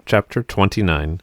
Chapter 29.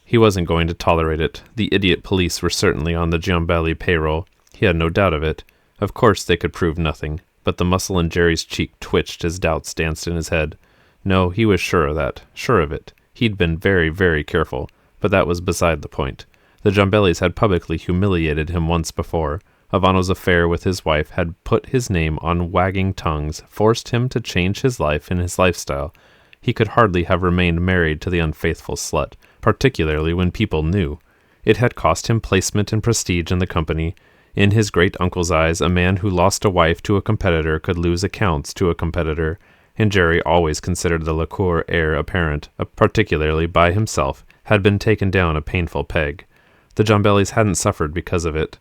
He wasn't going to tolerate it. The idiot police were certainly on the Giambelli payroll. He had no doubt of it. Of course they could prove nothing, but the muscle in Jerry's cheek twitched as doubts danced in his head. No, he was sure of that, sure of it. He'd been very, very careful, but that was beside the point. The Giambellis had publicly humiliated him once before. Ivano's affair with his wife had put his name on wagging tongues, forced him to change his life and his lifestyle. He could hardly have remained married to the unfaithful slut, particularly when people knew. It had cost him placement and prestige in the company. In his great-uncle's eyes, a man who lost a wife to a competitor could lose accounts to a competitor, and Jerry always considered the Lacour heir apparent, particularly by himself, had been taken down a painful peg. The Giambellis hadn't suffered because of it.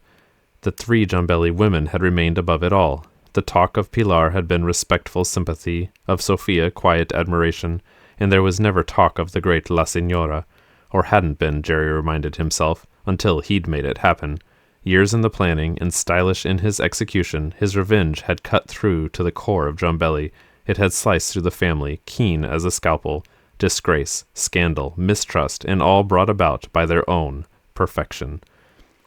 The 3 Giambelli women had remained above it all. The talk of Pilar had been respectful sympathy, of Sophia quiet admiration, and there was never talk of the great La Signora, or hadn't been, Jerry reminded himself, until he'd made it happen. Years in the planning, and stylish in his execution, his revenge had cut through to the core of Giambelli. It had sliced through the family, keen as a scalpel. Disgrace, scandal, mistrust, and all brought about by their own perfection.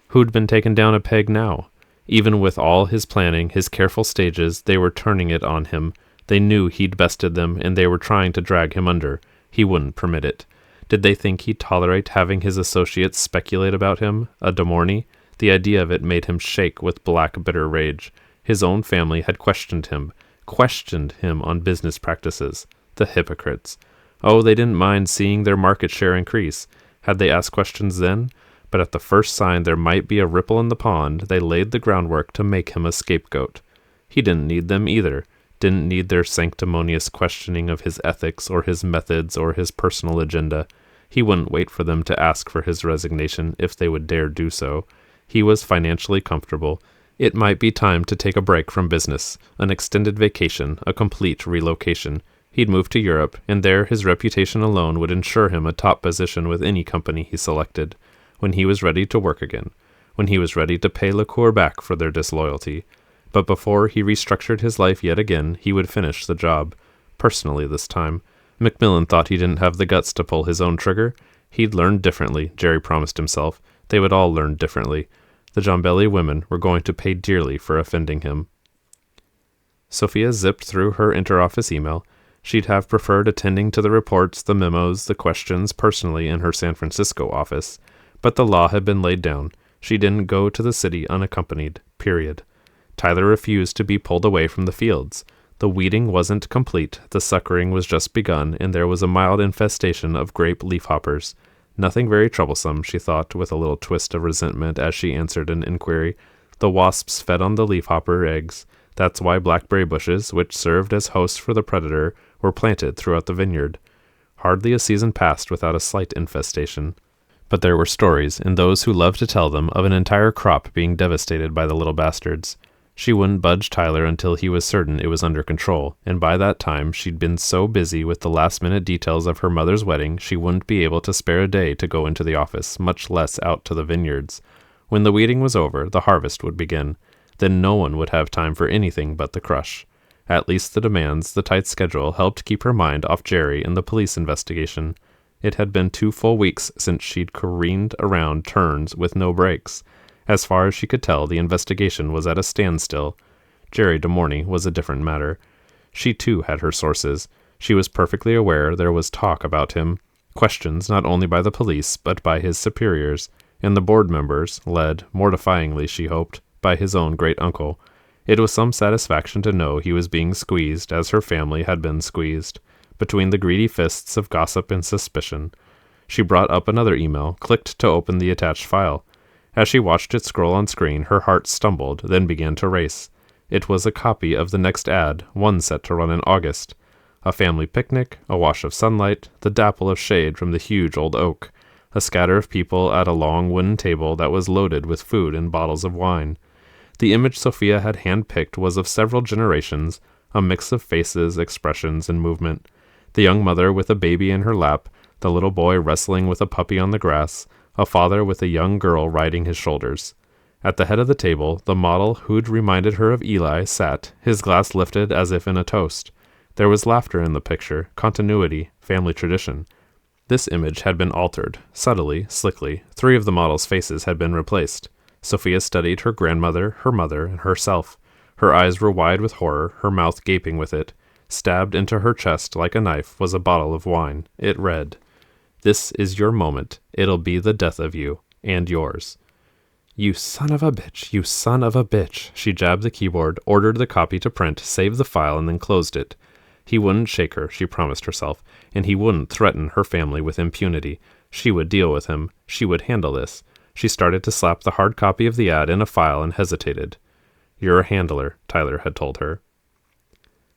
Who'd been taken down a peg now? Even with all his planning, his careful stages, they were turning it on him. They knew he'd bested them, and they were trying to drag him under. He wouldn't permit it. Did they think he'd tolerate having his associates speculate about him, a De Mornay? The idea of it made him shake with black, bitter rage. His own family had questioned him on business practices. The hypocrites. Oh, they didn't mind seeing their market share increase. Had they asked questions then? But at the first sign there might be a ripple in the pond, they laid the groundwork to make him a scapegoat. He didn't need them either, didn't need their sanctimonious questioning of his ethics or his methods or his personal agenda. He wouldn't wait for them to ask for his resignation if they would dare do so. He was financially comfortable. It might be time to take a break from business, an extended vacation, a complete relocation. He'd move to Europe, and there his reputation alone would ensure him a top position with any company he selected. When he was ready to work again, when he was ready to pay Lacour back for their disloyalty. But before he restructured his life yet again, he would finish the job. Personally this time. Macmillan thought he didn't have the guts to pull his own trigger. He'd learn differently, Jerry promised himself. They would all learn differently. The Giambelli women were going to pay dearly for offending him. Sophia zipped through her interoffice email. She'd have preferred attending to the reports, the memos, the questions personally in her San Francisco office. But the law had been laid down. She didn't go to the city unaccompanied, period. Tyler refused to be pulled away from the fields. The weeding wasn't complete, the suckering was just begun, and there was a mild infestation of grape leafhoppers. Nothing very troublesome, she thought, with a little twist of resentment as she answered an inquiry. The wasps fed on the leafhopper eggs. That's why blackberry bushes, which served as hosts for the predator, were planted throughout the vineyard. Hardly a season passed without a slight infestation. But there were stories, and those who loved to tell them, of an entire crop being devastated by the little bastards. She wouldn't budge Tyler until he was certain it was under control, and by that time she'd been so busy with the last-minute details of her mother's wedding she wouldn't be able to spare a day to go into the office, much less out to the vineyards. When the weeding was over, the harvest would begin. Then no one would have time for anything but the crush. At least the demands, the tight schedule, helped keep her mind off Jerry and the police investigation. It had been 2 full weeks since she'd careened around turns with no breaks. As far as she could tell, the investigation was at a standstill. Jerry De Mornay was a different matter. She too had her sources. She was perfectly aware there was talk about him, questions not only by the police but by his superiors, and the board members, led, mortifyingly she hoped, by his own great-uncle. It was some satisfaction to know he was being squeezed as her family had been squeezed, between the greedy fists of gossip and suspicion. She brought up another email, clicked to open the attached file. As she watched it scroll on screen, her heart stumbled, then began to race. It was a copy of the next ad, one set to run in August. A family picnic, a wash of sunlight, the dapple of shade from the huge old oak, a scatter of people at a long wooden table that was loaded with food and bottles of wine. The image Sophia had hand-picked was of several generations, a mix of faces, expressions, and movement. The young mother with a baby in her lap, the little boy wrestling with a puppy on the grass, a father with a young girl riding his shoulders. At the head of the table, the model who'd reminded her of Eli sat, his glass lifted as if in a toast. There was laughter in the picture, continuity, family tradition. This image had been altered. Subtly, slickly, 3 of the models' faces had been replaced. Sophia studied her grandmother, her mother, and herself. Her eyes were wide with horror, her mouth gaping with it. Stabbed into her chest like a knife was a bottle of wine. It read, "This is your moment. It'll be the death of you. And yours." "You son of a bitch, you son of a bitch." She jabbed the keyboard, ordered the copy to print, saved the file, and then closed it. He wouldn't shake her, she promised herself, and he wouldn't threaten her family with impunity. She would deal with him. She would handle this. She started to slap the hard copy of the ad in a file and hesitated. "You're a handler," Tyler had told her.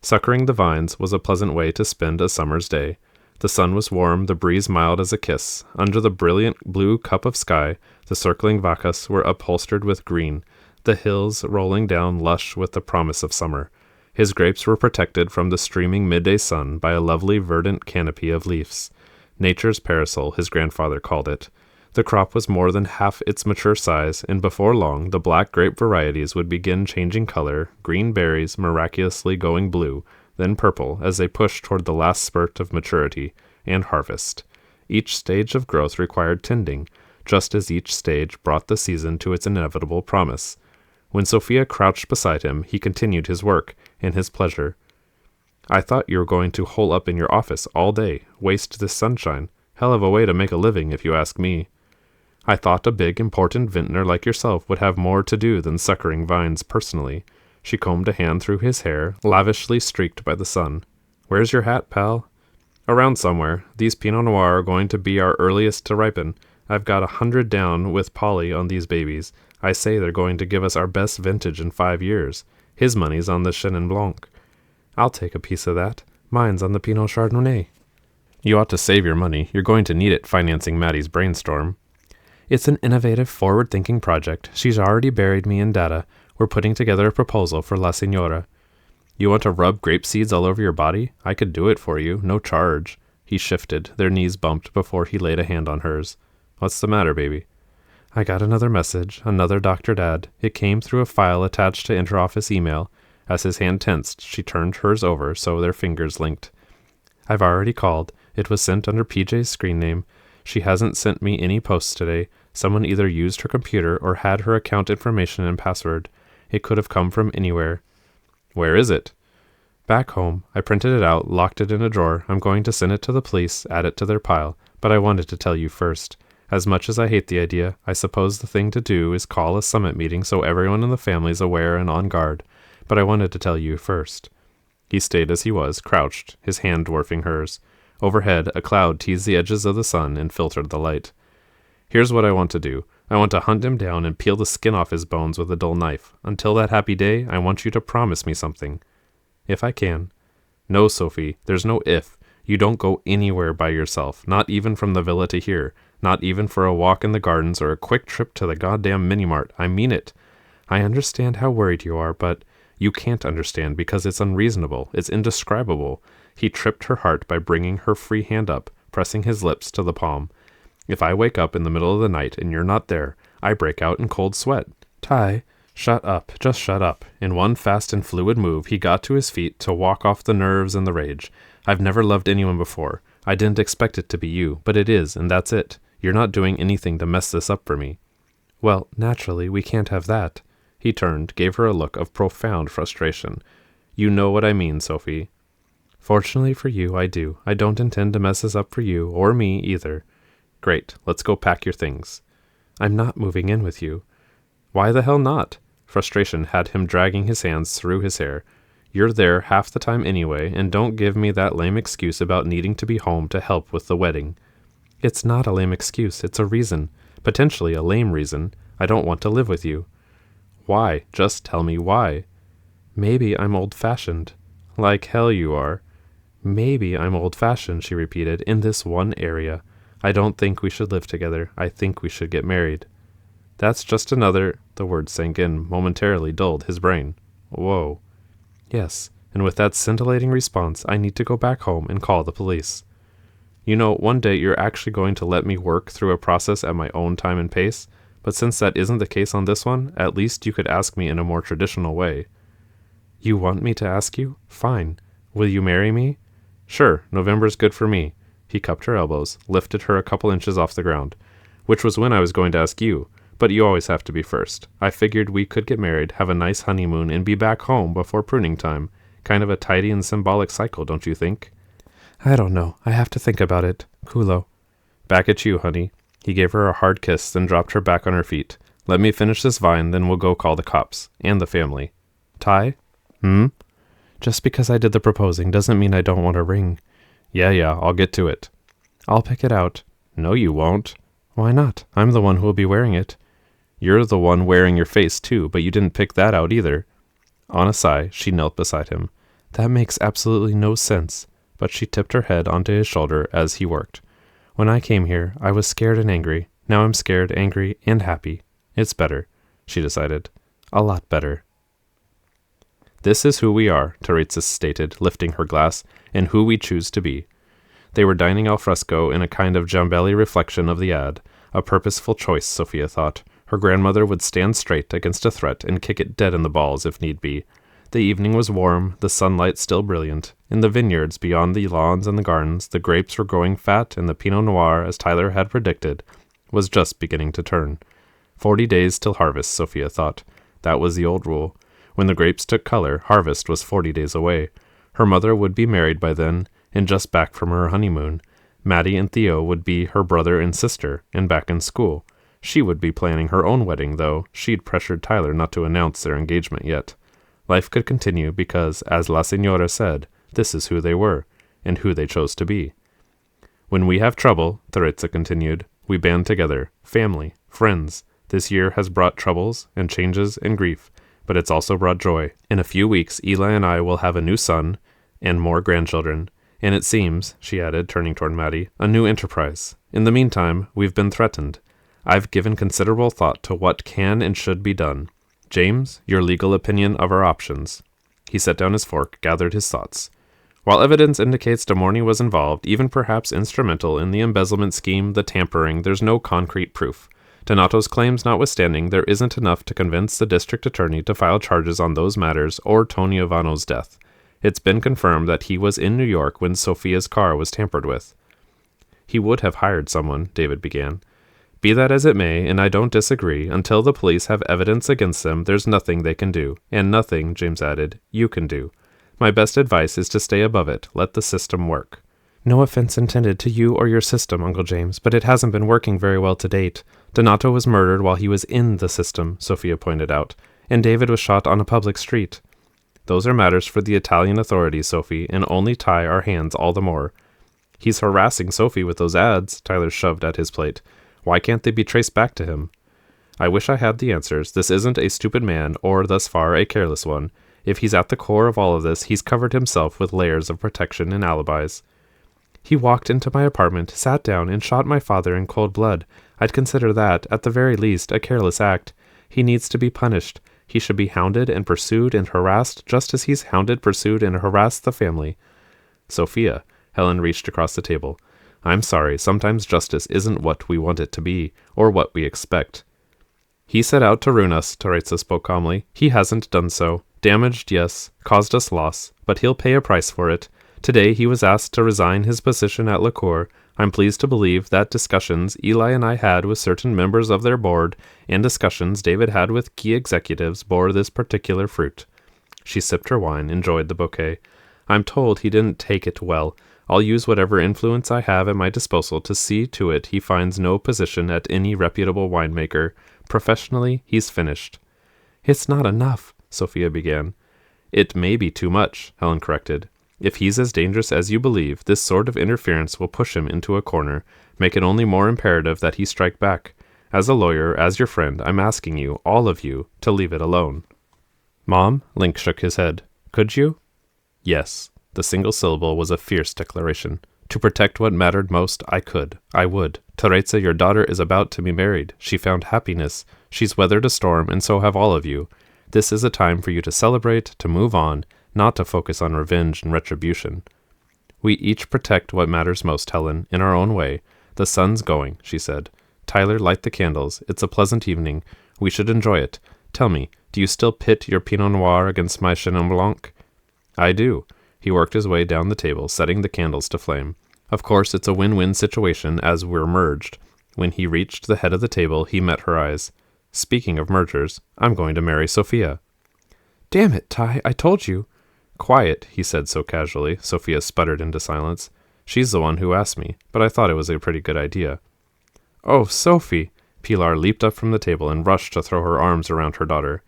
Suckering the vines was a pleasant way to spend a summer's day. The sun was warm, the breeze mild as a kiss. Under the brilliant blue cup of sky, the circling vacas were upholstered with green, the hills rolling down lush with the promise of summer. His grapes were protected from the streaming midday sun by a lovely verdant canopy of leaves. Nature's parasol, his grandfather called it. The crop was more than half its mature size, and before long the black grape varieties would begin changing color, green berries miraculously going blue, then purple as they pushed toward the last spurt of maturity and harvest. Each stage of growth required tending, just as each stage brought the season to its inevitable promise. When Sophia crouched beside him, he continued his work and his pleasure. "I thought you were going to hole up in your office all day, waste this sunshine. Hell of a way to make a living, if you ask me. I thought a big, important vintner like yourself would have more to do than suckering vines personally." She combed a hand through his hair, lavishly streaked by the sun. "Where's your hat, pal?" "Around somewhere. These Pinot Noir are going to be our earliest to ripen. I've got 100 down with Polly on these babies. I say they're going to give us our best vintage in 5 years. His money's on the Chenin Blanc." "I'll take a piece of that. Mine's on the Pinot Chardonnay." "You ought to save your money. You're going to need it financing Maddie's brainstorm." "It's an innovative, forward-thinking project. She's already buried me in data. We're putting together a proposal for La Signora." "You want to rub grape seeds all over your body? I could do it for you, no charge." He shifted. Their knees bumped before he laid a hand on hers. "What's the matter, baby?" "I got another message, another doctored ad. It came through a file attached to interoffice email." As his hand tensed, she turned hers over so their fingers linked. "I've already called. It was sent under PJ's screen name. She hasn't sent me any posts today. Someone either used her computer or had her account information and password. It could have come from anywhere." "Where is it?" "Back home. I printed it out, locked it in a drawer. I'm going to send it to the police, add it to their pile. But I wanted to tell you first. As much as I hate the idea, I suppose the thing to do is call a summit meeting so everyone in the family's aware and on guard. But I wanted to tell you first." He stayed as he was, crouched, his hand dwarfing hers. Overhead, a cloud teased the edges of the sun and filtered the light. "Here's what I want to do. I want to hunt him down and peel the skin off his bones with a dull knife. Until that happy day, I want you to promise me something." "If I can." "No, Sophie, there's no if. You don't go anywhere by yourself, not even from the villa to here, not even for a walk in the gardens or a quick trip to the goddamn mini-mart. I mean it. I understand how worried you are, but you can't understand because it's unreasonable. It's indescribable." He tripped her heart by bringing her free hand up, pressing his lips to the palm. "If I wake up in the middle of the night and you're not there, I break out in cold sweat." "Ty." "Shut up. Just shut up." In one fast and fluid move, he got to his feet to walk off the nerves and the rage. "I've never loved anyone before. I didn't expect it to be you, but it is, and that's it. You're not doing anything to mess this up for me." "Well, naturally, we can't have that." He turned, gave her a look of profound frustration. "You know what I mean, Sophie." "Fortunately for you, I do. I don't intend to mess this up for you, or me either." "Great. Let's go pack your things." "I'm not moving in with you." "Why the hell not?" Frustration had him dragging his hands through his hair. "You're there half the time anyway, and don't give me that lame excuse about needing to be home to help with the wedding." "It's not a lame excuse. It's a reason. Potentially a lame reason. I don't want to live with you." "Why? Just tell me why." "Maybe I'm old-fashioned." "Like hell you are." "Maybe I'm old-fashioned," she repeated, "in this one area. I don't think we should live together. I think we should get married." "That's just another—" The word sank in, momentarily dulled his brain. "Whoa." "Yes, and with that scintillating response, I need to go back home and call the police." "You know, one day you're actually going to let me work through a process at my own time and pace, but since that isn't the case on this one, at least you could ask me in a more traditional way." "You want me to ask you? Fine. Will you marry me?" "Sure, November's good for me." He cupped her elbows, lifted her a couple inches off the ground. Which was when I was going to ask you, but you always have to be first. I figured we could get married, have a nice honeymoon, and be back home before pruning time. Kind of a tidy and symbolic cycle, don't you think? I don't know. I have to think about it. Kulo. Back at you, honey. He gave her a hard kiss, then dropped her back on her feet. Let me finish this vine, then we'll go call the cops. And the family. Ty? Just because I did the proposing doesn't mean I don't want a ring. Yeah, I'll get to it. I'll pick it out. No, you won't. Why not? I'm the one who will be wearing it. You're the one wearing your face, too, but you didn't pick that out either. On a sigh, she knelt beside him. That makes absolutely no sense. But she tipped her head onto his shoulder as he worked. When I came here, I was scared and angry. Now I'm scared, angry, and happy. It's better, she decided. A lot better. This is who we are, Teresa stated, lifting her glass, and who we choose to be. They were dining al fresco in a kind of Giambelli reflection of the ad. A purposeful choice, Sophia thought. Her grandmother would stand straight against a threat and kick it dead in the balls if need be. The evening was warm, the sunlight still brilliant. In the vineyards, beyond the lawns and the gardens, the grapes were growing fat, and the Pinot Noir, as Tyler had predicted, was just beginning to turn. 40 days till harvest, Sophia thought. That was the old rule. When the grapes took color, harvest was 40 days away. Her mother would be married by then, and just back from her honeymoon. Maddie and Theo would be her brother and sister, and back in school. She would be planning her own wedding, though she'd pressured Tyler not to announce their engagement yet. Life could continue because, as La Señora said, this is who they were, and who they chose to be. When we have trouble, Teresa continued, we band together, family, friends. This year has brought troubles and changes and grief, but it's also brought joy. In a few weeks, Eli and I will have a new son and more grandchildren, and it seems, she added, turning toward Maddie, a new enterprise. In the meantime, we've been threatened. I've given considerable thought to what can and should be done. James, your legal opinion of our options. He set down his fork, gathered his thoughts. While evidence indicates De Morney was involved, even perhaps instrumental in the embezzlement scheme, the tampering, there's no concrete proof. Donato's claims notwithstanding, there isn't enough to convince the district attorney to file charges on those matters or Tony Ivano's death. It's been confirmed that he was in New York when Sophia's car was tampered with. He would have hired someone, David began. Be that as it may, and I don't disagree, until the police have evidence against them, there's nothing they can do. And nothing, James added, you can do. My best advice is to stay above it. Let the system work. No offense intended to you or your system, Uncle James, but it hasn't been working very well to date. Donato was murdered while he was in the system, Sophia pointed out, and David was shot on a public street. Those are matters for the Italian authorities, Sophie, and only tie our hands all the more. He's harassing Sophie with those ads, Tyler shoved at his plate. Why can't they be traced back to him? I wish I had the answers. This isn't a stupid man, or, thus far, a careless one. If he's at the core of all of this, he's covered himself with layers of protection and alibis. He walked into my apartment, sat down, and shot my father in cold blood. I'd consider that, at the very least, a careless act. He needs to be punished. He should be hounded and pursued and harassed just as he's hounded, pursued, and harassed the family. Sophia, Helen reached across the table. I'm sorry, sometimes justice isn't what we want it to be, or what we expect. He set out to ruin us, Teresa spoke calmly. He hasn't done so. Damaged, yes, caused us loss, but he'll pay a price for it. Today he was asked to resign his position at Liqueur. I'm pleased to believe that discussions Eli and I had with certain members of their board, and discussions David had with key executives, bore this particular fruit. She sipped her wine, enjoyed the bouquet. I'm told he didn't take it well. I'll use whatever influence I have at my disposal to see to it he finds no position at any reputable winemaker. Professionally, he's finished. It's not enough, Sophia began. It may be too much, Helen corrected. If he's as dangerous as you believe, this sort of interference will push him into a corner, make it only more imperative that he strike back. As a lawyer, as your friend, I'm asking you, all of you, to leave it alone. Mom, Link shook his head. Could you? Yes. The single syllable was a fierce declaration. To protect what mattered most, I could. I would. Teresa, your daughter is about to be married. She found happiness. She's weathered a storm, and so have all of you. This is a time for you to celebrate, to move on, not to focus on revenge and retribution. We each protect what matters most, Helen, in our own way. The sun's going, she said. Tyler, light the candles. It's a pleasant evening. We should enjoy it. Tell me, do you still pit your Pinot Noir against my Chenin Blanc? I do. He worked his way down the table, setting the candles to flame. Of course, it's a win-win situation as we're merged. When he reached the head of the table, he met her eyes. Speaking of mergers, I'm going to marry Sophia. Damn it, Ty, I told you. Quiet, he said so casually. Sophia sputtered into silence. She's the one who asked me, but I thought it was a pretty good idea. Oh, Sophie! Pilar leaped up from the table and rushed to throw her arms around her daughter.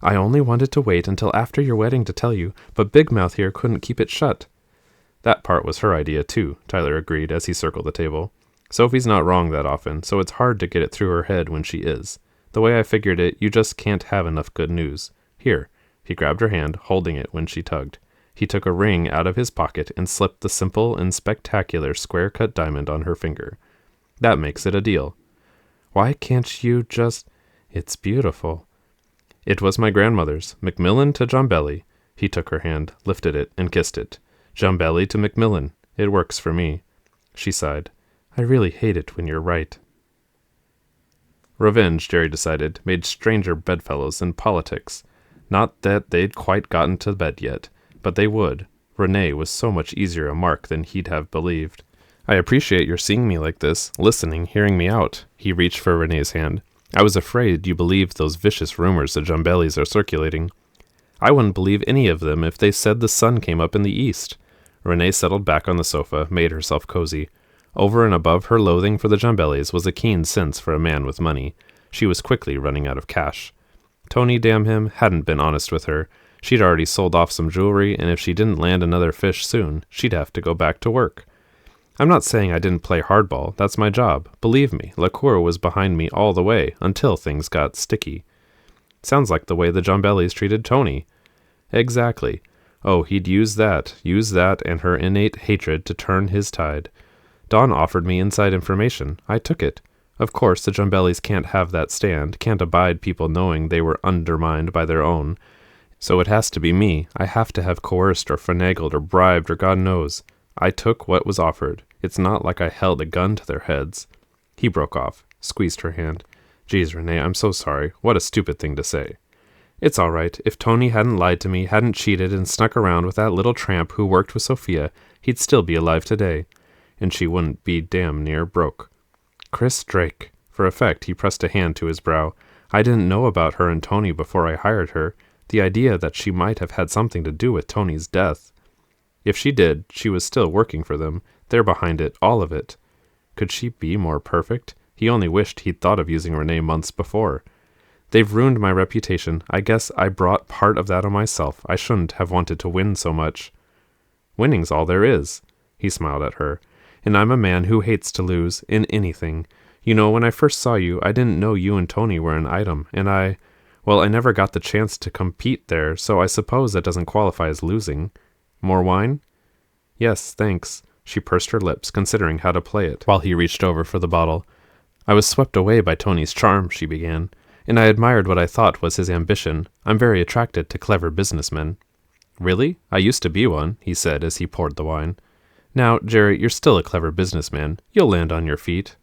I only wanted to wait until after your wedding to tell you, but Big Mouth here couldn't keep it shut. That part was her idea, too, Tyler agreed as he circled the table. Sophie's not wrong that often, so it's hard to get it through her head when she is. The way I figured it, you just can't have enough good news. Here. He grabbed her hand, holding it when she tugged. He took a ring out of his pocket and slipped the simple and spectacular square-cut diamond on her finger. That makes it a deal. Why can't you just... It's beautiful. It was my grandmother's, Macmillan to Jombelli. He took her hand, lifted it, and kissed it. Jombelli to Macmillan. It works for me. She sighed. I really hate it when you're right. Revenge, Jerry decided, made stranger bedfellows than politics. Not that they'd quite gotten to bed yet, but they would. Renee was so much easier a mark than he'd have believed. I appreciate your seeing me like this, listening, hearing me out. He reached for Renee's hand. I was afraid you believed those vicious rumors the Jombellis are circulating. I wouldn't believe any of them if they said the sun came up in the east. Renee settled back on the sofa, made herself cozy. Over and above her loathing for the Jombellis was a keen sense for a man with money. She was quickly running out of cash. Tony, damn him, hadn't been honest with her. She'd already sold off some jewelry, and if she didn't land another fish soon, she'd have to go back to work. I'm not saying I didn't play hardball. That's my job. Believe me, LaCour was behind me all the way, until things got sticky. Sounds like the way the Jombellis treated Tony. Exactly. Oh, he'd use that and her innate hatred to turn his tide. Dawn offered me inside information. I took it. Of course, the Jombellis can't have that stand, can't abide people knowing they were undermined by their own. So it has to be me. I have to have coerced or finagled or bribed or God knows. I took what was offered. It's not like I held a gun to their heads. He broke off, squeezed her hand. Geez, Renee, I'm so sorry. What a stupid thing to say. It's all right. If Tony hadn't lied to me, hadn't cheated, and snuck around with that little tramp who worked with Sophia, he'd still be alive today. And she wouldn't be damn near broke. Chris Drake. For effect, he pressed a hand to his brow. I didn't know about her and Tony before I hired her. The idea that she might have had something to do with Tony's death. If she did, she was still working for them. They're behind it, all of it. Could she be more perfect? He only wished he'd thought of using Renee months before. They've ruined my reputation. I guess I brought part of that on myself. I shouldn't have wanted to win so much. Winning's all there is. He smiled at her. And I'm a man who hates to lose, in anything. You know, when I first saw you, I didn't know you and Tony were an item, and I never got the chance to compete there, so I suppose that doesn't qualify as losing. More wine? Yes, thanks. She pursed her lips, considering how to play it, while he reached over for the bottle. I was swept away by Tony's charm, she began, and I admired what I thought was his ambition. I'm very attracted to clever businessmen. Really? I used to be one, he said as he poured the wine. Now, Jerry, you're still a clever businessman. You'll land on your feet.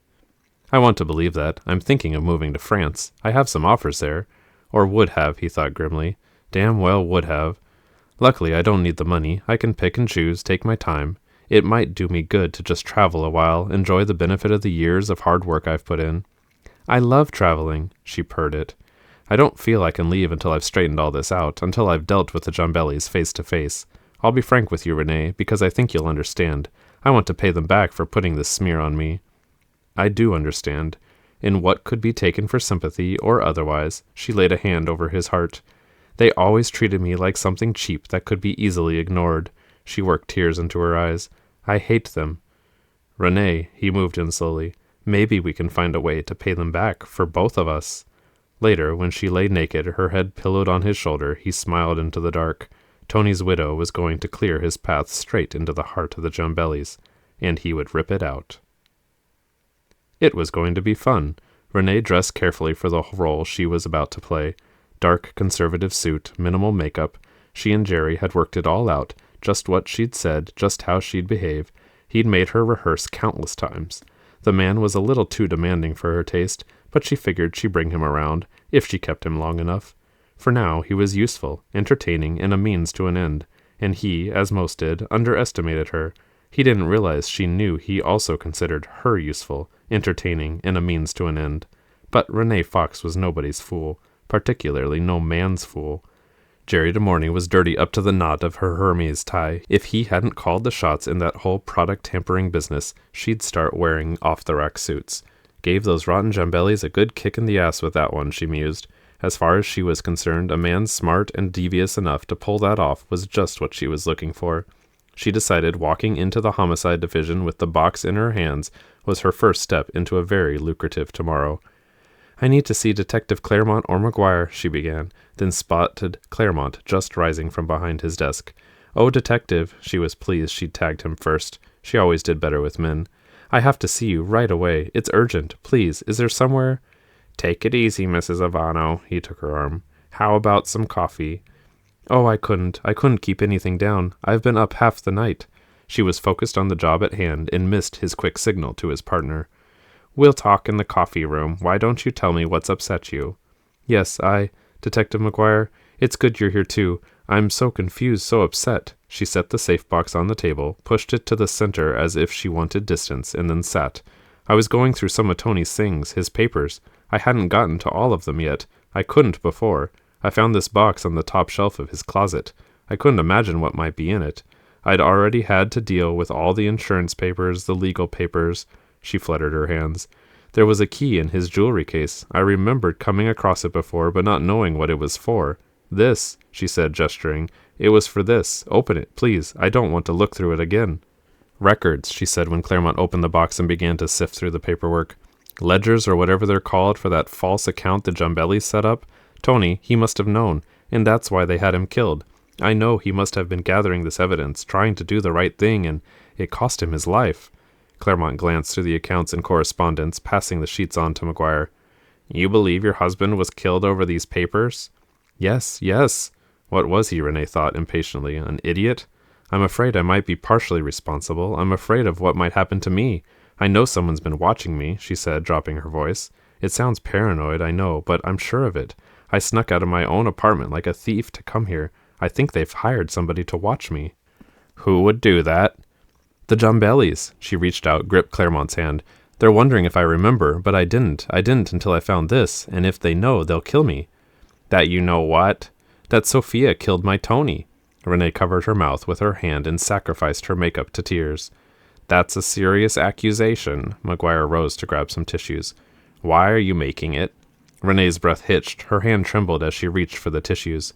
I want to believe that. I'm thinking of moving to France. I have some offers there. Or would have, he thought grimly. Damn well would have. Luckily, I don't need the money. I can pick and choose, take my time. It might do me good to just travel a while, enjoy the benefit of the years of hard work I've put in. I love traveling, she purred it. I don't feel I can leave until I've straightened all this out, until I've dealt with the Jombellis face to face. I'll be frank with you, Renee, because I think you'll understand. I want to pay them back for putting this smear on me. I do understand. In what could be taken for sympathy or otherwise, she laid a hand over his heart. They always treated me like something cheap that could be easily ignored. She worked tears into her eyes. I hate them. Renee, he moved in slowly. Maybe we can find a way to pay them back, for both of us. Later, when she lay naked, her head pillowed on his shoulder, he smiled into the dark. Tony's widow was going to clear his path straight into the heart of the Jombellis, and he would rip it out. It was going to be fun. Renee dressed carefully for the role she was about to play. Dark, conservative suit, minimal makeup. She and Jerry had worked it all out, just what she'd said, just how she'd behave. He'd made her rehearse countless times. The man was a little too demanding for her taste, but she figured she'd bring him around, if she kept him long enough. For now, he was useful, entertaining, and a means to an end, and he, as most did, underestimated her. He didn't realize she knew he also considered her useful, entertaining, and a means to an end. But Renee Fox was nobody's fool, particularly no man's fool. Jerry De Morney was dirty up to the knot of her Hermes tie. If he hadn't called the shots in that whole product-tampering business, she'd start wearing off-the-rack suits. Gave those rotten Jambellis a good kick in the ass with that one, she mused. As far as she was concerned, a man smart and devious enough to pull that off was just what she was looking for. She decided walking into the homicide division with the box in her hands was her first step into a very lucrative tomorrow. "I need to see Detective Claremont or McGuire," she began, then spotted Claremont just rising from behind his desk. "Oh, Detective," she was pleased she'd tagged him first. She always did better with men. "I have to see you right away. It's urgent. Please, is there somewhere—" "Take it easy, Mrs. Ivano," he took her arm. "How about some coffee?" "Oh, I couldn't keep anything down. I've been up half the night." She was focused on the job at hand and missed his quick signal to his partner. "We'll talk in the coffee room. Why don't you tell me what's upset you?" "Yes, Detective McGuire, it's good you're here too. I'm so confused, so upset." She set the safe box on the table, pushed it to the center as if she wanted distance, and then sat. "I was going through some of Tony's things, his papers. I hadn't gotten to all of them yet. I couldn't before. I found this box on the top shelf of his closet. I couldn't imagine what might be in it. I'd already had to deal with all the insurance papers, the legal papers." She fluttered her hands. "There was a key in his jewelry case. I remembered coming across it before, but not knowing what it was for. This," she said, gesturing. "It was for this. Open it, please. I don't want to look through it again." "Records," she said when Claremont opened the box and began to sift through the paperwork. "Ledgers or whatever they're called for that false account the Jambellis set up. Tony, he must have known, and that's why they had him killed. I know he must have been gathering this evidence, trying to do the right thing, and it cost him his life." Claremont glanced through the accounts and correspondence, passing the sheets on to McGuire. "You believe your husband was killed over these papers?" Yes. What was he, Renee thought impatiently, an idiot? "I'm afraid I might be partially responsible. I'm afraid of what might happen to me. I know someone's been watching me," she said, dropping her voice. "It sounds paranoid, I know, but I'm sure of it. I snuck out of my own apartment like a thief to come here. I think they've hired somebody to watch me." "Who would do that?" "The Jambellis." She reached out, gripped Claremont's hand. "They're wondering if I remember, but I didn't until I found this, and if they know, they'll kill me." "That you know what?" "That Sophia killed my Tony." Renee covered her mouth with her hand and sacrificed her makeup to tears. "That's a serious accusation." McGuire rose to grab some tissues. "Why are you making it?" Renee's breath hitched. Her hand trembled as she reached for the tissues.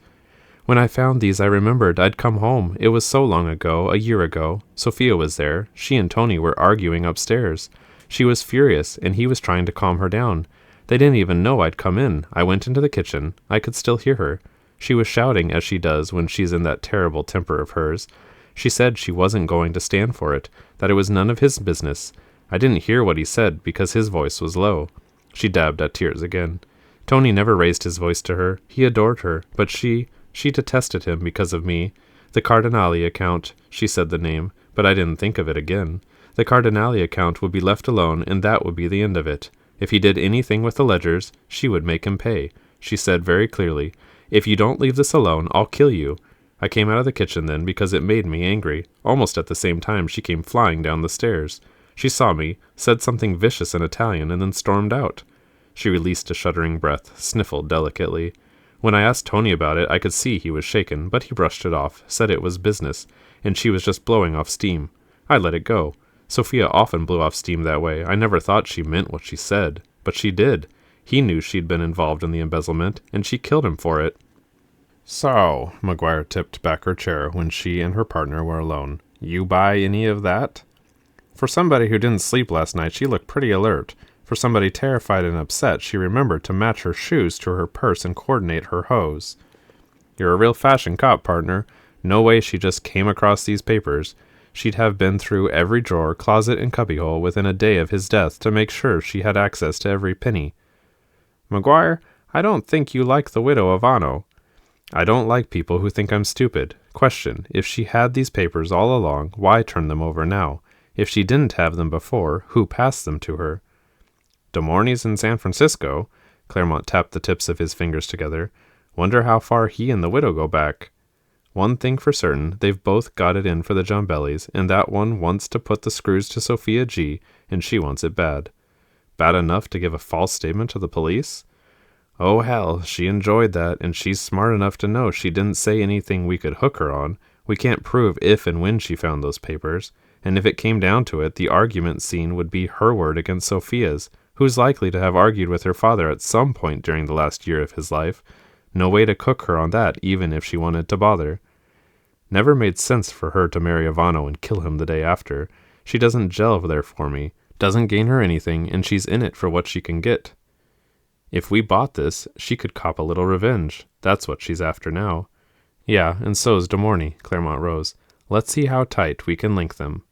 "When I found these, I remembered I'd come home. It was so long ago, a year ago. Sophia was there. She and Tony were arguing upstairs. She was furious, and he was trying to calm her down. They didn't even know I'd come in. I went into the kitchen. I could still hear her. She was shouting, as she does when she's in that terrible temper of hers. She said she wasn't going to stand for it, that it was none of his business. I didn't hear what he said because his voice was low." She dabbed at tears again. "Tony never raised his voice to her. He adored her, but she detested him because of me. The Cardinali account," she said the name, but I didn't think of it again. "The Cardinali account would be left alone, and that would be the end of it. If he did anything with the ledgers, she would make him pay. She said very clearly, 'If you don't leave this alone, I'll kill you.' I came out of the kitchen then because it made me angry. Almost at the same time she came flying down the stairs. She saw me, said something vicious in Italian, and then stormed out." She released a shuddering breath, sniffled delicately. "When I asked Tony about it, I could see he was shaken, but he brushed it off, said it was business, and she was just blowing off steam. I let it go. Sophia often blew off steam that way. I never thought she meant what she said, but she did. He knew she'd been involved in the embezzlement, and she killed him for it." "So," McGuire tipped back her chair when she and her partner were alone, "you buy any of that?" For somebody who didn't sleep last night, she looked pretty alert. For somebody terrified and upset, she remembered to match her shoes to her purse and coordinate her hose. "You're a real fashion cop, partner. No way she just came across these papers. She'd have been through every drawer, closet, and cubbyhole within a day of his death to make sure she had access to every penny." "McGuire, I don't think you like the widow Ivano." "I don't like people who think I'm stupid. Question, if she had these papers all along, why turn them over now? If she didn't have them before, who passed them to her?" "De Morney's in San Francisco." Claremont tapped the tips of his fingers together. "Wonder how far he and the widow go back." One thing for certain, they've both got it in for the Jambellis, and that one wants to put the screws to Sophia G., and she wants it bad. Bad enough to give a false statement to the police? Oh hell, she enjoyed that, and she's smart enough to know she didn't say anything we could hook her on. We can't prove if and when she found those papers, and if it came down to it, the argument scene would be her word against Sophia's, who's likely to have argued with her father at some point during the last year of his life. No way to cook her on that, even if she wanted to bother. Never made sense for her to marry Ivano and kill him the day after. She doesn't gel there for me, doesn't gain her anything, and she's in it for what she can get. If we bought this, she could cop a little revenge. That's what she's after now. Yeah, and so's De Morney, Claremont rose. Let's see how tight we can link them.